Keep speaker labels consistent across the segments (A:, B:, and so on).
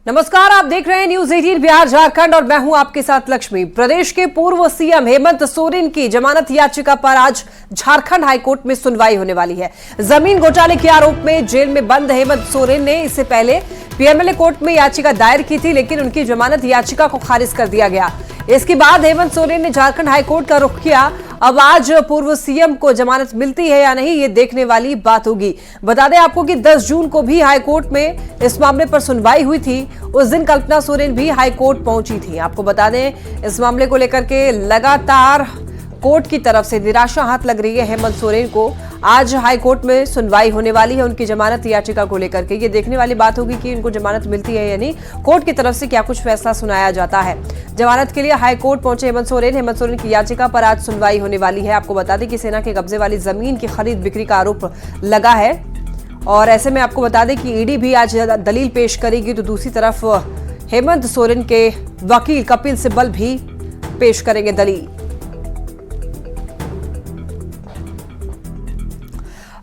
A: नमस्कार, आप देख रहे हैं न्यूज 18 बिहार झारखंड और मैं हूं आपके साथ लक्ष्मी। प्रदेश के पूर्व सीएम हेमंत सोरेन की जमानत याचिका पर आज झारखंड हाईकोर्ट में सुनवाई होने वाली है। जमीन घोटाले के आरोप में जेल में बंद हेमंत सोरेन ने इससे पहले पीएमएलए कोर्ट में याचिका दायर की थी, लेकिन उनकी जमानत याचिका को खारिज कर दिया गया। इसके बाद हेमंत सोरेन ने झारखंड हाईकोर्ट का रुख किया। अब आज पूर्व सीएम को जमानत मिलती है या नहीं, ये देखने वाली बात होगी। बता दें आपको कि 10 जून को भी हाईकोर्ट में इस मामले पर सुनवाई हुई थी। उस दिन कल्पना सोरेन भी हाईकोर्ट पहुंची थी। आपको बता दें, इस मामले को लेकर के लगातार कोर्ट की तरफ से निराशा हाथ लग रही है हेमंत सोरेन को। आज हाईकोर्ट में सुनवाई होने वाली है उनकी जमानत याचिका को लेकर के। ये देखने वाली बात होगी कि इनको जमानत मिलती है या नहीं, कोर्ट की तरफ से क्या कुछ फैसला सुनाया जाता है। जमानत के लिए हाईकोर्ट पहुंचे हेमंत सोरेन की याचिका पर आज सुनवाई होने वाली है। आपको बता दें कि सेना के कब्जे वाली जमीन की खरीद बिक्री का आरोप लगा है और ऐसे में आपको बता दें कि ईडी भी आज दलील पेश करेगी, तो दूसरी तरफ हेमंत सोरेन के वकील कपिल सिब्बल भी पेश करेंगे दलील।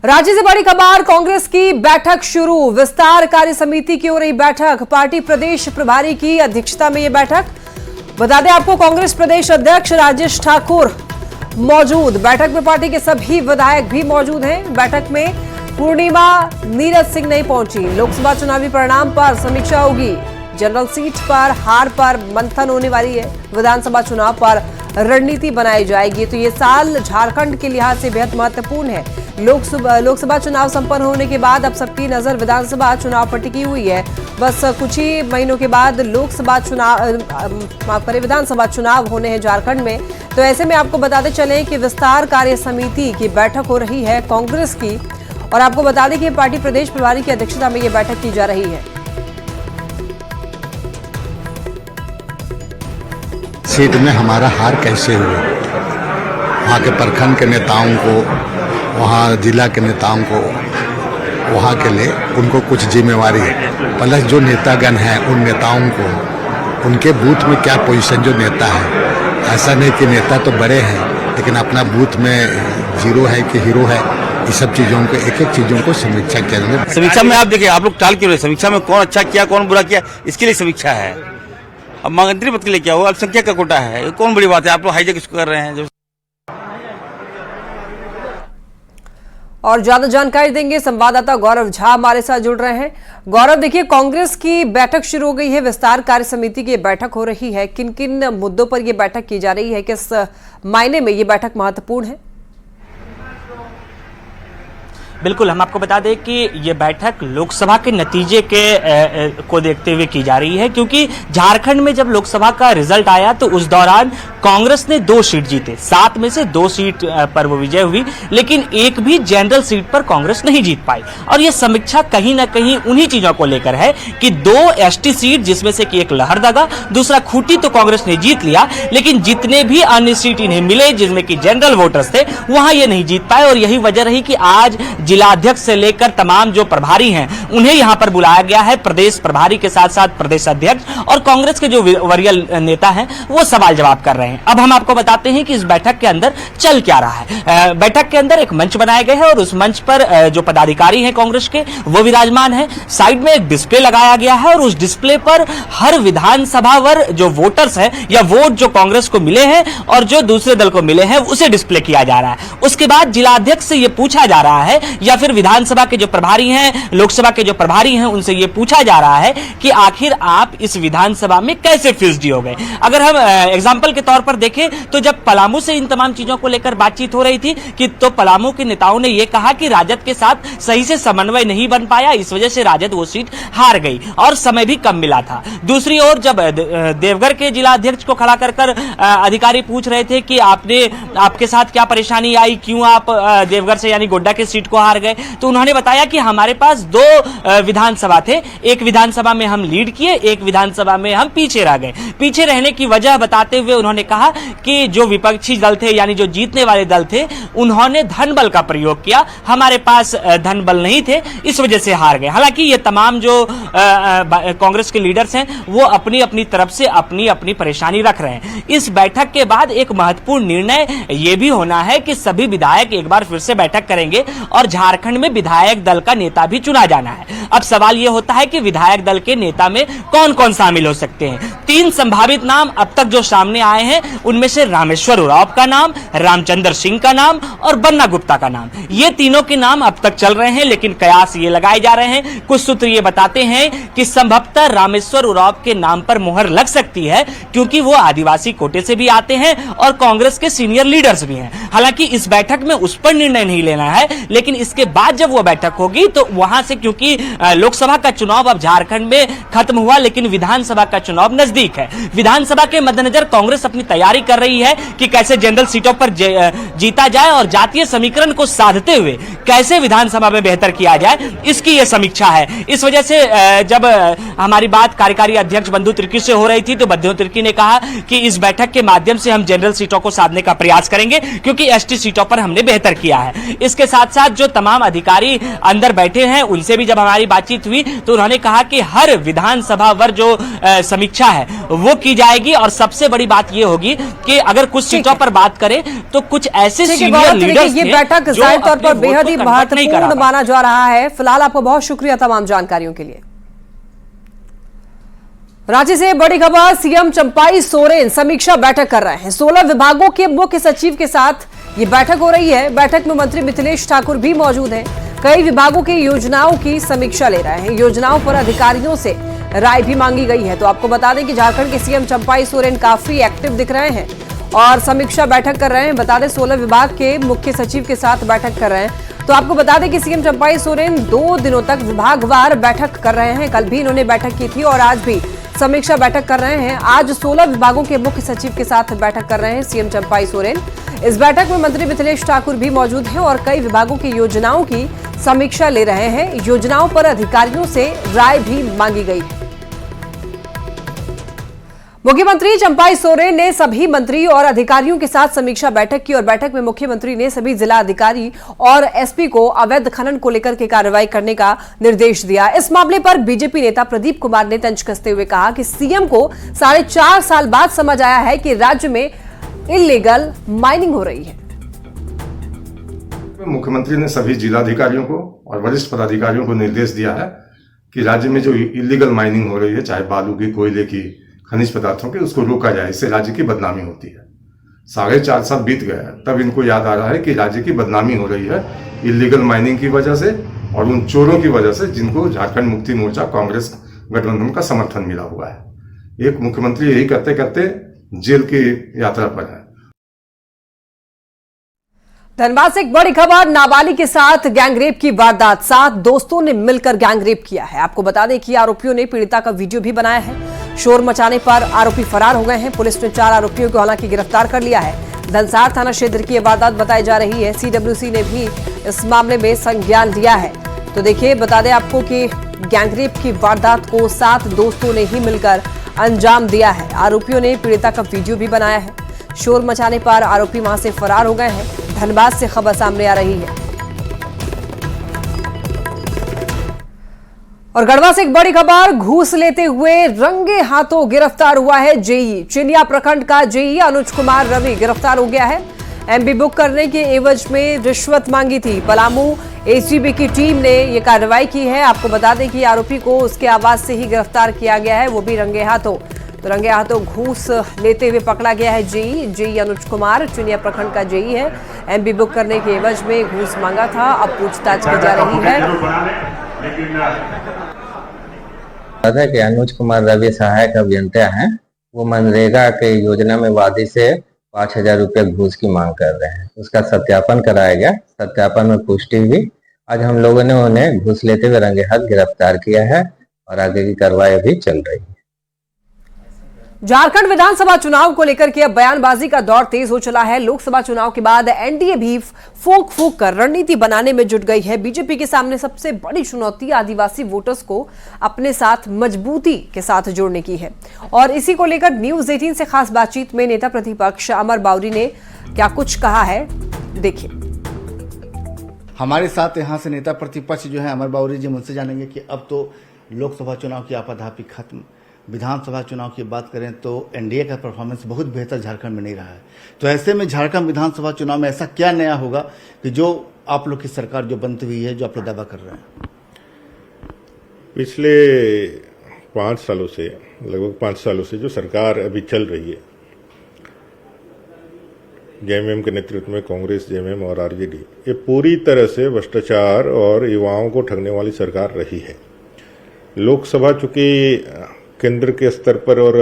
A: राज्य से बड़ी खबर, कांग्रेस की बैठक शुरू। विस्तार कार्य समिति की हो रही बैठक। पार्टी प्रदेश प्रभारी की अध्यक्षता में यह बैठक। बता दें आपको, कांग्रेस प्रदेश अध्यक्ष राजेश ठाकुर मौजूद। बैठक में पार्टी के सभी विधायक भी मौजूद हैं। बैठक में पूर्णिमा नीरज सिंह नहीं पहुंची। लोकसभा चुनावी परिणाम पर समीक्षा होगी। जनरल सीट पर हार पर मंथन होने वाली है। विधानसभा चुनाव पर रणनीति बनाई जाएगी। तो ये साल झारखंड के लिहाज से बेहद महत्वपूर्ण है। लोकसभा चुनाव संपन्न होने के बाद अब सबकी नजर विधानसभा चुनाव पर टिकी हुई है। बस कुछ ही महीनों के बाद विधानसभा चुनाव होने हैं झारखंड में। तो ऐसे में आपको बताते चलें कि विस्तार कार्य समिति की बैठक हो रही है कांग्रेस की, और आपको बता दें कि पार्टी प्रदेश प्रभारी की अध्यक्षता में यह बैठक की जा रही है।
B: सीट में हमारा हार कैसे हुआ, वहाँ के प्रखंड के नेताओं को, वहाँ जिला के नेताओं को, वहाँ के लिए उनको कुछ जिम्मेवारी है। प्लस जो नेतागण हैं उन नेताओं को उनके बूथ में क्या पोजीशन जो नेता है, ऐसा नहीं कि नेता तो बड़े हैं लेकिन अपना बूथ में जीरो है कि हीरो है, ये सब चीज़ों को एक एक चीज़ों को समीक्षा किया जाए।
C: समीक्षा में आप देखिए, आप लोग टाल क्यों रहे? समीक्षा में कौन अच्छा किया कौन बुरा किया, इसके लिए समीक्षा है। अब मंत्री पद के लिए क्या हो, अल्पसंख्यक का कोटा है, ये कौन बड़ी बात है? आप लोग हाईजैक इसको कर रहे हैं।
A: और ज्यादा जानकारी देंगे संवाददाता गौरव झा हमारे साथ जुड़ रहे हैं। गौरव, देखिए, कांग्रेस की बैठक शुरू हो गई है। विस्तार कार्य समिति की बैठक हो रही है। किन किन मुद्दों पर यह बैठक की जा रही है, किस मायने में यह बैठक महत्वपूर्ण है?
D: बिल्कुल, हम आपको बता दें कि ये बैठक लोकसभा के नतीजे को देखते हुए की जा रही है, क्योंकि झारखंड में जब लोकसभा का रिजल्ट आया तो उस दौरान कांग्रेस ने 2 सीट जीते। 7 में से 2 सीट पर वो विजय हुई, लेकिन एक भी जनरल सीट पर कांग्रेस नहीं जीत पाई। और ये समीक्षा कहीं ना कहीं उन्हीं चीजों को लेकर है कि 2 एसटी सीट, जिसमें से कि एक लहरदगा, दूसरा खूंटी, तो कांग्रेस ने जीत लिया, लेकिन जितने भी अन्य सीट इन्हें मिले जिनमें कि जनरल वोटर्स थे, वहां ये नहीं जीत पाए। और यही वजह रही कि आज जिला अध्यक्ष से लेकर तमाम जो प्रभारी हैं उन्हें यहां पर बुलाया गया है। प्रदेश प्रभारी के साथ साथ प्रदेश अध्यक्ष और कांग्रेस के जो वरीय नेता हैं वो सवाल जवाब कर रहे हैं। अब हम आपको बताते हैं कि इस बैठक के अंदर चल क्या रहा है। बैठक के अंदर एक मंच बनाया गया है और उस मंच पर जो पदाधिकारी हैं कांग्रेस के वो विराजमान है। साइड में एक डिस्प्ले लगाया गया है और उस डिस्प्ले पर हर विधानसभा वर जो वोटर्स हैं या वोट जो कांग्रेस को मिले हैं और जो दूसरे दल को मिले हैं उसे डिस्प्ले किया जा रहा है। उसके बाद जिला अध्यक्ष से यह पूछा जा रहा है या फिर विधानसभा के जो प्रभारी हैं, लोकसभा के जो प्रभारी हैं, उनसे यह पूछा जा रहा है कि आखिर आप इस विधानसभा में कैसे फिसडी हो गए। अगर हम एग्जांपल के तौर पर देखें तो जब पलामू से इन तमाम चीजों को लेकर बातचीत हो रही थी कि तो पलामू के नेताओं ने यह कहा कि राजद के साथ सही से समन्वय नहीं बन पाया, इस वजह से राजद वो सीट हार गई और समय भी कम मिला था। दूसरी ओर जब देवघर के जिला अध्यक्ष को खड़ा कर अधिकारी पूछ रहे थे कि आपके साथ क्या परेशानी आई, क्यों आप देवघर से यानी गोड्डा के सीट को हार गए, तो उन्होंने बताया कि हमारे पास 2 विधानसभा थे, एक विधानसभा में हम लीड किए, एक विधानसभा में हम पीछे रह गए। पीछे रहने की वजह बताते हुए उन्होंने कहा कि जो विपक्षी दल थे यानी जो जीतने वाले दल थे उन्होंने धन बल का प्रयोग किया, हमारे पास धन बल नहीं थे, इस वजह से हार गए। हालांकि ये तमाम जो कांग्रेस के लीडर्स हैं वो अपनी अपनी तरफ से अपनी अपनी परेशानी रख रहे हैं। इस बैठक के बाद एक महत्वपूर्ण निर्णय यह भी होना है कि सभी विधायक एक बार फिर से बैठक करेंगे और झारखंड में विधायक दल का नेता भी चुना जाना है। अब सवाल यह होता है कि विधायक दल के नेता में कौन कौन शामिल हो सकते हैं। 3 संभावित नाम अब तक जो सामने आए हैं, उनमें से रामेश्वर उरांव का नाम, रामचंद्र सिंह का नाम और बन्ना गुप्ता का नाम, ये तीनों के नाम अब तक चल रहे हैं। लेकिन कयास ये लगाए जा रहे हैं, कुछ सूत्र ये बताते हैं कि संभवतः रामेश्वर उरांव के नाम पर मुहर लग सकती है, क्योंकि वो आदिवासी कोटे से भी आते हैं और कांग्रेस के सीनियर लीडर्स भी हैं। हालांकि इस बैठक में उस पर निर्णय नहीं लेना है, लेकिन इसके बाद जब वो बैठक होगी तो वहां से, क्योंकि लोकसभा का चुनाव अब झारखंड में खत्म हुआ, लेकिन विधानसभा का चुनाव नजदीक है। विधानसभा के मद्देनजर कांग्रेस अपनी तैयारी कर रही है कि कैसे जनरल सीटों पर जीता जाए और जातीय समीकरण को साधते हुए कैसे विधानसभा में बेहतर किया जाए, इसकी यह समीक्षा है। इस वजह से जब हमारी बात कार्यकारी अध्यक्ष बंधु तिर्की से हो रही थी, तो बंधु तिर्की ने कहा कि इस बैठक के माध्यम से हम जनरल सीटों को साधने का प्रयास करेंगे, क्योंकि एसटी सीटों पर हमने बेहतर किया है। इसके साथ साथ जो तमाम अधिकारी अंदर बैठे हैं, उनसे भी जब हमारी बातचीत हुई तो उन्होंने कहा कि हर विधानसभा वर जो समीक्षा है वो की जाएगी, और सबसे बड़ी बात यह होगी कि अगर कुछ सीटों पर बात करें तो कुछ ऐसे सीनियर लीडर्स
A: ये बैठक जाहिर तौर पर बेहद ही महत्वपूर्ण माना जा रहा है। फिलहाल आपको बहुत शुक्रिया तमाम जानकारियों के लिए। रांची से बड़ी खबर, सीएम चंपाई सोरेन समीक्षा बैठक कर रहे हैं। 16 विभागों के मुख्य सचिव के साथ ये बैठक हो रही है। बैठक में मंत्री मिथिलेश ठाकुर भी मौजूद हैं। कई विभागों की योजनाओं की समीक्षा ले रहे हैं। योजनाओं पर अधिकारियों से राय भी मांगी गई है। तो आपको बता दें कि झारखंड के सीएम चंपाई सोरेन काफी एक्टिव दिख रहे हैं और समीक्षा बैठक कर रहे हैं। बता दें 16 विभाग के मुख्य सचिव के साथ बैठक कर रहे हैं। तो आपको बता दें कि सीएम चंपाई सोरेन 2 दिनों तक विभागवार बैठक कर रहे हैं। कल भी इन्होंने बैठक की थी और आज भी समीक्षा बैठक कर रहे हैं। आज 16 विभागों के मुख्य सचिव के साथ बैठक कर रहे हैं सीएम चंपाई सोरेन। इस बैठक में मंत्री मिथिलेश ठाकुर भी मौजूद हैं और कई विभागों की योजनाओं की समीक्षा ले रहे हैं। योजनाओं पर अधिकारियों से राय भी मांगी गई है। मुख्यमंत्री चंपाई सोरेन ने सभी मंत्री और अधिकारियों के साथ समीक्षा बैठक की और बैठक में मुख्यमंत्री ने सभी जिला अधिकारी और एसपी को अवैध खनन को लेकर के कार्रवाई करने का निर्देश दिया। इस मामले पर बीजेपी नेता प्रदीप कुमार ने तंज कसते हुए कहा कि सीएम को 4.5 साल बाद समझ आया है कि राज्य में इल्लीगल माइनिंग हो रही है।
E: मुख्यमंत्री ने सभी जिलाधिकारियों को और वरिष्ठ पदाधिकारियों को निर्देश दिया है कि राज्य में जो इल्लीगल माइनिंग हो रही है, चाहे बालू की, कोयले की, खनिज पदार्थों की, उसको रोका जाए। इससे राज्य की बदनामी होती है। 4.5 साल बीत गया है, तब इनको याद आ रहा है कि राज्य की बदनामी हो रही है इल्लीगल माइनिंग की वजह से और उन चोरों की वजह से जिनको झारखंड मुक्ति मोर्चा कांग्रेस गठबंधन का समर्थन मिला हुआ है। एक मुख्यमंत्री यही करते करते जेल की यात्रा पर है।
A: धनबाद से एक बड़ी खबर, नाबालिग के साथ गैंगरेप की वारदात। 7 दोस्तों ने मिलकर गैंगरेप किया है। आपको बता दें कि आरोपियों ने पीड़िता का वीडियो भी बनाया है। शोर मचाने पर आरोपी फरार हो गए हैं। पुलिस ने 4 आरोपियों को हालांकि गिरफ्तार कर लिया है। धनसार थाना क्षेत्र की यह वारदात बताई जा रही है। सीडब्ल्यूसी ने भी इस मामले में संज्ञान लिया है। तो देखिए, बता दें आपको कि गैंगरेप की वारदात को 7 दोस्तों ने ही मिलकर अंजाम दिया है। आरोपियों ने पीड़िता का वीडियो भी बनाया है। शोर मचाने पर आरोपी वहां से फरार हो गए हैं। धनबाद से खबर सामने आ रही है। और गढ़वा से एक बड़ी खबर, घूस लेते हुए रंगे हाथों गिरफ्तार हुआ है जेई। चिनिया प्रखंड का जेई अनुज कुमार रवि गिरफ्तार हो गया है। एमबी बुक करने के एवज में रिश्वत मांगी थी। पलामू एसीबी की टीम ने यह कार्रवाई की है। आपको बता दें कि आरोपी को उसके आवास से ही गिरफ्तार किया गया है, वो भी रंगे हाथों। तो रंगे हाथों घूस लेते हुए पकड़ा गया है जेई अनुज कुमार। चिनिया प्रखंड का जेई है। एमबी बुक करने के एवज में घूस मांगा था। अब पूछताछ की जा रही है।
F: कि अनुज कुमार रवि सहायक अभियंता हैं। वो मनरेगा के योजना में वादी से 5,000 रुपये घूस की मांग कर रहे हैं। उसका सत्यापन कराया गया। सत्यापन में पुष्टि हुई। आज हम लोगों ने उन्हें घूस लेते हुए रंगे हाथ गिरफ्तार किया है और आगे की कार्रवाई अभी चल रही है।
A: झारखंड विधानसभा चुनाव को लेकर के अब बयानबाजी का दौर तेज हो चला है। लोकसभा चुनाव के बाद एनडीए भी फूंक फूंक कर रणनीति बनाने में जुट गई है। बीजेपी के सामने सबसे बड़ी चुनौती आदिवासी वोटर्स को अपने साथ मजबूती के साथ जोड़ने की है। और इसी को लेकर न्यूज 18 से खास बातचीत में नेता प्रतिपक्ष अमर बावरी ने क्या कुछ कहा है, देखिए।
G: हमारे साथ यहाँ से नेता प्रतिपक्ष जो है अमर बावरी जी, मुझसे जानेंगे कि अब तो लोकसभा चुनाव की आपाधापी खत्म, विधानसभा चुनाव की बात करें तो एनडीए का परफॉर्मेंस बहुत बेहतर झारखंड में नहीं रहा है। तो ऐसे में झारखंड विधानसभा चुनाव में ऐसा क्या नया होगा कि जो आप लोग की सरकार जो बनती हुई है, जो आप लोग दावा कर रहे हैं?
H: पिछले 5 सालों से, लगभग 5 सालों से जो सरकार अभी चल रही है, जेएमएम के नेतृत्व में कांग्रेस, जेएमएम और आरजेडी, ये पूरी तरह से भ्रष्टाचार और युवाओं को ठगने वाली सरकार रही है। लोकसभा चूंकि केंद्र के स्तर पर और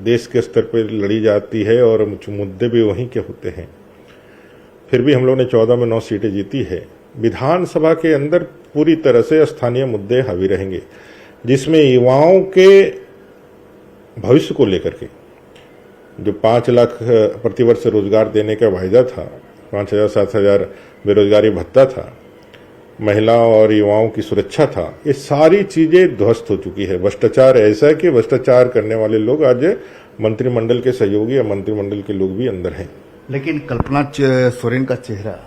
H: देश के स्तर पर लड़ी जाती है और मुद्दे भी वहीं के होते हैं, फिर भी हम लोग ने 14 में 9 सीटें जीती है। विधानसभा के अंदर पूरी तरह से स्थानीय मुद्दे हावी रहेंगे, जिसमें युवाओं के भविष्य को लेकर के जो 5 लाख प्रतिवर्ष रोजगार देने का वायदा था, 5,000 7,000 बेरोजगारी भत्ता था, महिला और युवाओं की सुरक्षा था, ये सारी चीजें ध्वस्त हो चुकी है। भ्रष्टाचार ऐसा है कि भ्रष्टाचार करने वाले लोग आज मंत्रिमंडल के सहयोगी या मंत्रिमंडल के लोग भी अंदर हैं।
G: लेकिन कल्पना सोरेन का चेहरा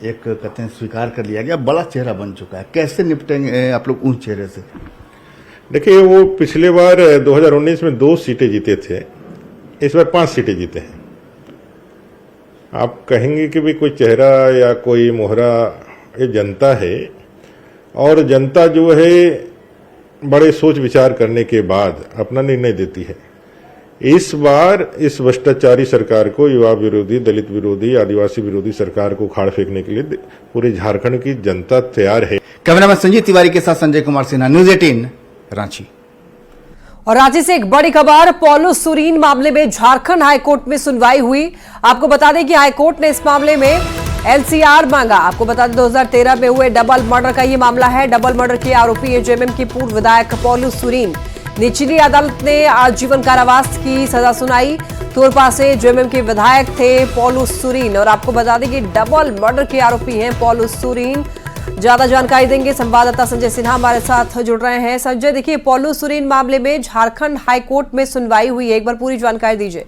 G: एक कहते हैं स्वीकार कर लिया गया, बड़ा चेहरा बन चुका है, कैसे निपटेंगे आप लोग उस चेहरे से?
H: देखिए, वो पिछले बार 2019 में 2 सीटें जीते थे, इस बार 5 सीटें जीते हैं। आप कहेंगे कि भी कोई चेहरा या कोई मोहरा, ये जनता है और जनता जो है बड़े सोच विचार करने के बाद अपना निर्णय देती है। इस बार इस भ्रष्टाचारी सरकार को, युवा विरोधी, दलित विरोधी, आदिवासी विरोधी सरकार को उखाड़ फेंकने के लिए पूरे झारखंड की जनता तैयार है।
G: कैमरामैन संजीव तिवारी के साथ संजय कुमार सिन्हा, न्यूज 18 रांची।
A: और रांची से एक बड़ी खबर, पॉलू सुरीन मामले में झारखंड हाईकोर्ट में सुनवाई हुई। आपको बता दें कि हाईकोर्ट ने इस मामले में एलसीआर मांगा। आपको बता दें 2013 में हुए डबल मर्डर का ये मामला है। डबल मर्डर के आरोपी है जेएमएम के पूर्व विधायक पॉलू सुरीन। निचली अदालत ने आजीवन कारावास की सजा सुनाई। तोरपा से जेएमएम के विधायक थे पॉलू सुरीन और आपको बता दें कि डबल मर्डर के आरोपी हैं पॉलू सुरीन। ज्यादा जानकारी देंगे संवाददाता संजय सिन्हा हमारे साथ जुड़ रहे हैं। संजय, देखिए, पॉलू सुरीन मामले में झारखंड हाईकोर्ट में सुनवाई हुई है, एक बार पूरी जानकारी दीजिए।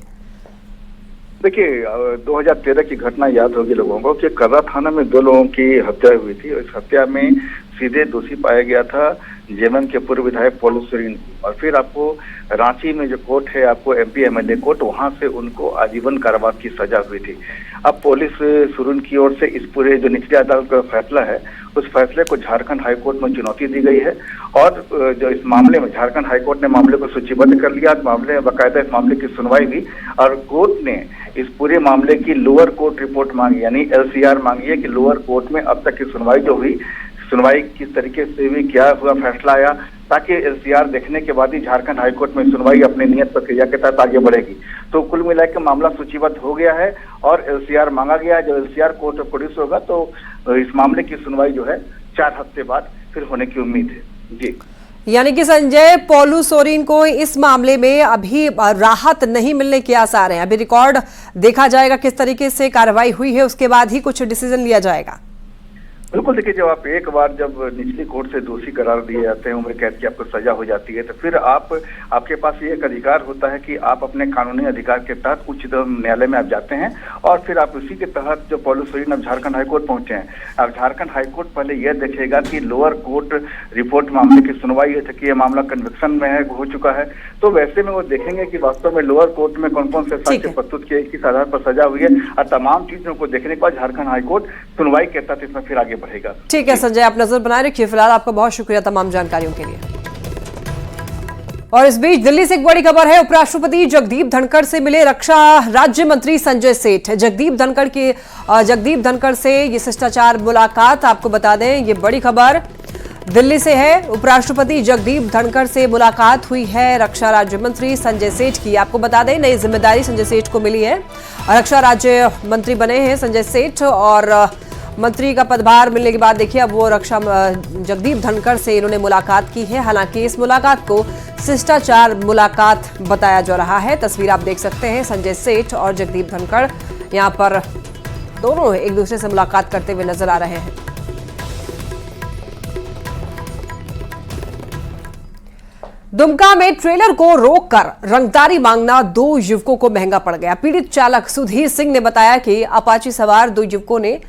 I: देखिए, 2013 की घटना याद होगी लोगों को कि कर्रा थाना में 2 लोगों की हत्या हुई थी और इस हत्या में सीधे दोषी पाया गया था जेएमएम के पूर्व विधायक पॉलू सुरीन। और फिर आपको रांची में जो कोर्ट है, आपको एमपी एमएलए कोर्ट, वहां से उनको आजीवन कारावास की सजा हुई थी। अब पुलिस सुरीन की ओर से इस पूरे जो निचली अदालत का फैसला है, उस फैसले को झारखंड हाईकोर्ट में चुनौती दी गई है और जो इस मामले में झारखंड हाईकोर्ट ने मामले को सूचीबद्ध कर लिया। मामले में बाकायदा इस मामले की सुनवाई हुई और कोर्ट ने इस पूरे मामले की लोअर कोर्ट रिपोर्ट मांगी, यानी एलसीआर मांगी है कि लोअर कोर्ट में अब तक की सुनवाई जो हुई, सुनवाई किस तरीके से हुई, क्या हुआ, फैसला आया, ताकि एलसीआर देखने के बाद ही झारखंड हाईकोर्ट में सुनवाई अपनी नियत प्रक्रिया के तहत आगे बढ़ेगी। तो कुल मिलाकर मामला सूचीबद्ध हो गया है और एलसीआर मांगा गया है। जब एलसीआर कोर्ट में प्रोड्यूस होगा तो इस मामले की सुनवाई जो है 4 हफ्ते बाद फिर होने की उम्मीद है। जी,
A: यानी कि संजय, पॉलू सोरेन को इस मामले में अभी राहत नहीं मिलने के आसार हैं। अभी रिकॉर्ड देखा जाएगा किस तरीके से कार्रवाई हुई है, उसके बाद ही कुछ डिसीजन लिया जाएगा।
I: बिल्कुल, देखिए, जब आप एक बार जब निचली कोर्ट से दोषी करार दिए जाते हैं, उम्र कैद की आपको सजा हो जाती है, तो फिर आपके पास ये एक अधिकार होता है कि आप अपने कानूनी अधिकार के तहत उच्च न्यायालय में आप जाते हैं और फिर आप उसी के तहत जो पॉलू सोरेन अब झारखंड हाईकोर्ट पहुंचे हैं। अब झारखंड हाईकोर्ट पहले यह देखेगा कि लोअर कोर्ट रिपोर्ट मामले की सुनवाई है कि यह मामला कन्विक्शन में है, हो चुका है, तो वैसे में वो देखेंगे कि वास्तव में लोअर कोर्ट में कौन कौन से साक्ष्य प्रस्तुत किए, किस आधार पर सजा हुई है और तमाम चीजों को देखने के बाद झारखंड हाईकोर्ट सुनवाई के तहत इसमें फिर आगे बढ़ेगा।
A: ठीक है संजय, आप नजर बनाए रखिए। फिलहाल आपका बहुत शुक्रिया तमाम जानकारियों के लिए। और इस बीच दिल्ली से एक बड़ी खबर है, उपराष्ट्रपति जगदीप धनखड़ से मिले रक्षा राज्य मंत्री संजय सेठ। जगदीप धनखड़ से ये शिष्टाचार मुलाकात, आपको बता दें ये बड़ी खबर दिल्ली से है। उपराष्ट्रपति जगदीप धनखड़ से मुलाकात हुई है रक्षा राज्य मंत्री संजय सेठ की। आपको बता दें नई जिम्मेदारी संजय सेठ को मिली है, रक्षा राज्य मंत्री बने हैं संजय सेठ और मंत्री का पदभार मिलने के बाद देखिए अब वो रक्षा जगदीप धनखड़ से इन्होंने मुलाकात की है। हालांकि इस मुलाकात को शिष्टाचार मुलाकात बताया जा रहा है। तस्वीर आप देख सकते हैं, संजय सेठ और जगदीप धनखड़ यहां पर दोनों एक दूसरे से मुलाकात करते हुए नजर आ रहे हैं। दुमका में ट्रेलर को रोककर रंगदारी मांगना 2 युवकों को महंगा पड़ गया। पीड़ित चालक सुधीर सिंह ने बताया कि अपाची सवार 2 युवकों ने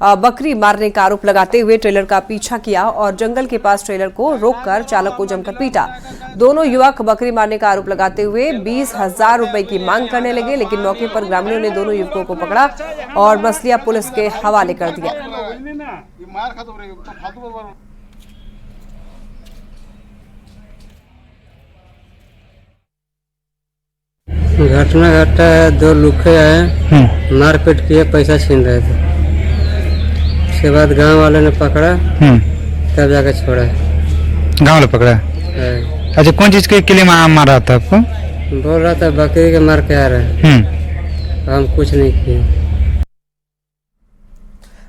A: बकरी मारने का आरोप लगाते हुए ट्रेलर का पीछा किया और जंगल के पास ट्रेलर को रोककर चालक को जमकर पीटा। दोनों युवक बकरी मारने का आरोप लगाते हुए 20,000 रुपए की मांग करने लगे, लेकिन मौके पर ग्रामीणों ने दोनों युवकों को पकड़ा और मसलिया पुलिस के हवाले कर दिया।
B: मार खा तो
J: घटना घटा है, दो लुखे आए, मारपीट किए, पैसा छीन रहे थे। उसके बाद गांव वाले ने पकड़ा, तब जाकर छोड़ा।
K: गांव वाले पकड़ा? अच्छा, कौन चीज के लिए मार रहा था आपको?
J: बोल रहा था बकरी के मार के आ रहे, हम कुछ नहीं किए।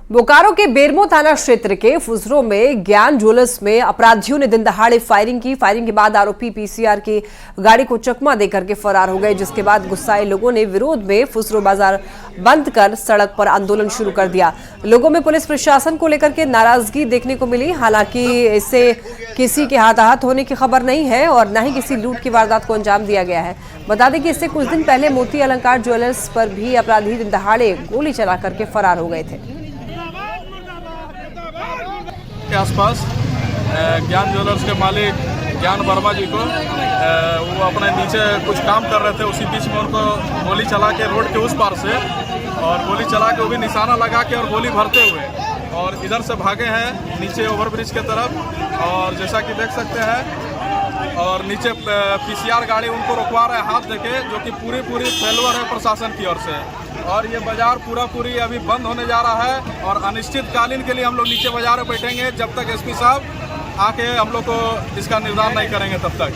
A: बोकारो के बेरमो थाना क्षेत्र के फुजरो में ज्ञान ज्वेलर्स में अपराधियों ने दिन दहाड़े फायरिंग की। फायरिंग के बाद आरोपी पीसीआर की गाड़ी को चकमा देकर के फरार हो गए, जिसके बाद गुस्साए लोगों ने विरोध में फुजरो बाजार बंद कर सड़क पर आंदोलन शुरू कर दिया। लोगों में पुलिस प्रशासन को लेकर के नाराजगी देखने को मिली। हालांकि इससे किसी के हाथाहाथ होने की खबर नहीं है और न ही किसी लूट की वारदात को अंजाम दिया गया है। बता दें कि इससे कुछ दिन पहले मोती अलंकार ज्वेलर्स पर भी अपराधी दिन दहाड़े गोली चला करके फरार हो गए थे।
L: के आसपास ज्ञान ज्वेलर्स के मालिक ज्ञान वर्मा जी को वो अपने नीचे कुछ काम कर रहे थे, उसी बीच में उनको गोली चला के रोड के उस पार से और गोली चला के वो भी निशाना लगा के और गोली भरते हुए और इधर से भागे हैं नीचे ओवरब्रिज के तरफ। और जैसा कि देख सकते हैं और नीचे पीसीआर गाड़ी उनको रुकवा रहे हैं हाथ देके, जो कि पूरी फेलुअर है प्रशासन की ओर से। और ये बाजार पूरी अभी बंद होने जा रहा है और अनिश्चितकालीन के लिए हम लोग नीचे बाजार में बैठेंगे जब तक एसपी साहब आके हम लोग को इसका निर्धारण नहीं करेंगे तब तक।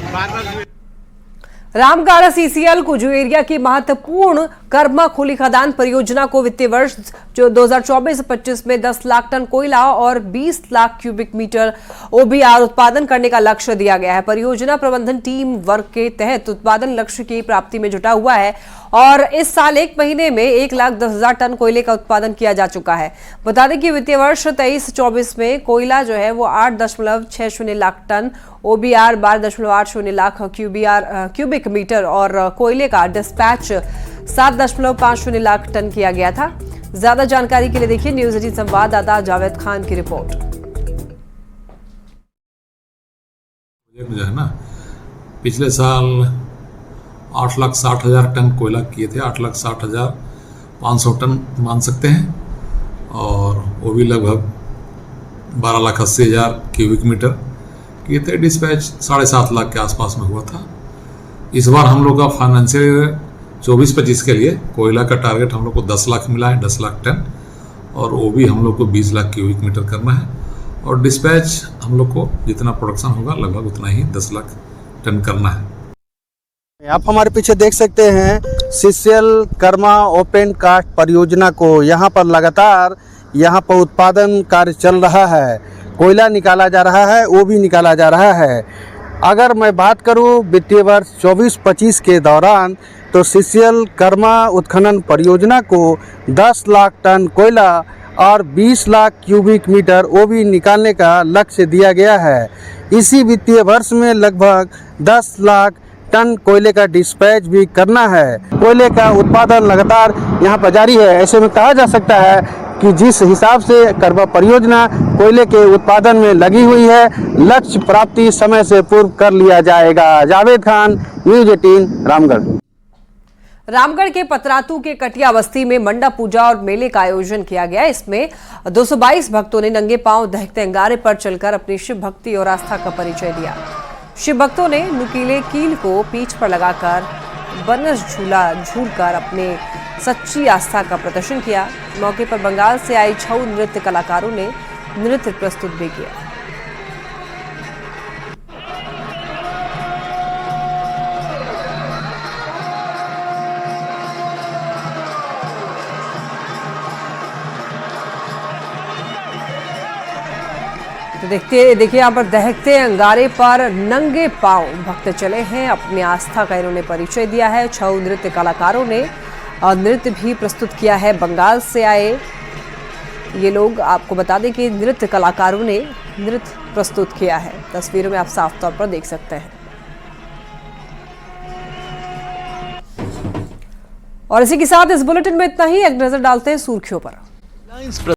A: रामगढ़ सीसीएल कुजू एरिया की महत्वपूर्ण कर्मा खुली खदान परियोजना को वित्तीय वर्ष जो 2024-25 में 10 लाख टन कोयला और 20 लाख क्यूबिक मीटर ओबीआर उत्पादन करने का लक्ष्य दिया गया है। परियोजना प्रबंधन टीम वर्क के तहत उत्पादन लक्ष्य की प्राप्ति में जुटा हुआ है और इस साल एक महीने में 1,10,000 टन कोयले का उत्पादन किया जा चुका है। बता दें कि वित्तीय वर्ष 23-24 में कोयला जो है वो 8.60 lakh ton, OBR 12.80 lakh cubic metre और कोयले का डिस्पैच 7.50 लाख टन किया गया था। ज्यादा जानकारी के लिए देखिए न्यूज 18 संवाददाता जावेद खान की रिपोर्ट।
M: जो है ना, पिछले साल 8,60,000 टन कोयला किए थे, 8,60,500 टन मान सकते हैं, और वो भी लगभग 12,80,000 क्यूबिक मीटर किए थे। डिस्पैच 7.5 लाख के आसपास में हुआ था। इस बार हम लोग का फाइनेंशियल 24-25 के लिए कोयला का टारगेट हम लोग को 10 लाख मिला है, 10 लाख टन, और वो भी हम लोग को 20 लाख क्यूबिक मीटर करना है। और डिस्पैच हम लोग को जितना प्रोडक्शन होगा लगभग उतना ही 10 लाख टन करना है।
N: आप हमारे पीछे देख सकते हैं सीसीएल कर्मा ओपन कास्ट परियोजना को। यहाँ पर लगातार यहाँ पर उत्पादन कार्य चल रहा है, कोयला निकाला जा रहा है, वो भी निकाला जा रहा है। अगर मैं बात करूँ वित्तीय वर्ष 24-25 के दौरान तो सीसीएल कर्मा उत्खनन परियोजना को 10 लाख टन कोयला और 20 लाख क्यूबिक मीटर वो भी निकालने का लक्ष्य दिया गया है। इसी वित्तीय वर्ष में लगभग 10 लाख टन कोयले का डिस्पैच भी करना है। कोयले का उत्पादन लगातार यहाँ पर जारी है। ऐसे में कहा जा सकता है कि जिस हिसाब से कर्मा परियोजना कोयले के उत्पादन में लगी हुई है, लक्ष्य प्राप्ति समय से पूर्व कर लिया जाएगा। जावेद खान, न्यूज 18, रामगढ़।
A: रामगढ़ के पतरातू के कटिया बस्ती में मंडा पूजा और मेले का आयोजन किया गया। इसमें 222 भक्तों ने नंगे पांव दहकते अंगारे पर चलकर अपनी शिव भक्ति और आस्था का परिचय दिया। शिव भक्तों ने नुकीले कील को पीठ पर लगाकर बनस झूला झूलकर अपने सच्ची आस्था का प्रदर्शन किया। मौके पर बंगाल से आए छऊ नृत्य कलाकारों ने नृत्य प्रस्तुत भी किया। तो देखिए यहाँ पर दहकते अंगारे पर नंगे पांव भक्त चले हैं, अपनी आस्था का इन्होंने परिचय दिया है। छऊ नृत्य कलाकारों ने नृत्य भी प्रस्तुत किया है। बंगाल से आए ये लोग, आपको बता दें कि नृत्य कलाकारों ने नृत्य प्रस्तुत किया है। तस्वीरों में आप साफ तौर पर देख सकते हैं। और इसी के साथ इस बुलेटिन में इतना ही। एक नजर डालते हैं सुर्खियों पर।